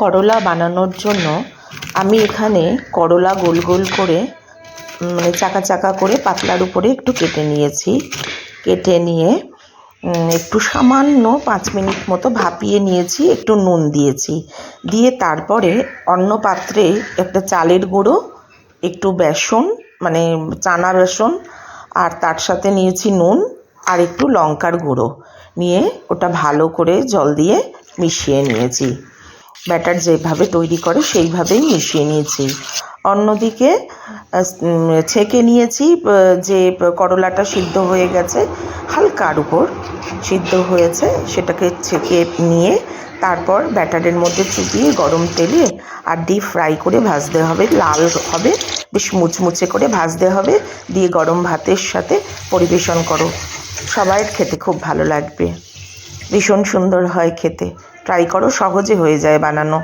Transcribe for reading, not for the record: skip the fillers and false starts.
করলা বানানোর জন্য আমি এখানে করলা গোল গোল করে মানে চাকা চাকা করে পাতলার উপরে একটু কেটে নিয়েছি। কেটে নিয়ে একটু সামান্য 5 মিনিট মতো ভাপিয়ে নিয়েছি, একটু নুন দিয়েছি। দিয়ে তারপরে অন্য পাত্রে একটা চালের গুঁড়ো, একটু বেসন মানে চানা বেসন, আর তার সাথে নিয়েছি নুন আর একটু লঙ্কার গুঁড়ো নিয়ে ওটা ভালো করে জল দিয়ে মিশিয়ে নিয়েছি। ব্যাটার যেভাবে তৈরি করে সেইভাবেই মিশিয়ে নিয়েছি। অন্যদিকে ছেঁকে নিয়েছি, যে করলাটা সিদ্ধ হয়ে গেছে হালকার উপর সিদ্ধ হয়েছে সেটাকে ছেঁকে নিয়ে তারপর ব্যাটারের মধ্যে চুবিয়ে গরম তেলে আর ডিপ ফ্রাই করে ভাজতে হবে, লাল হবে, বেশ মুচমুচে করে ভাজতে হবে। দিয়ে গরম ভাতের সাথে পরিবেশন করো, সবাইয়ের খেতে খুব ভালো লাগবে। ভীষণ সুন্দর হয় খেতে, ট্রাই করো, সহজে হয়ে যায় বানানো।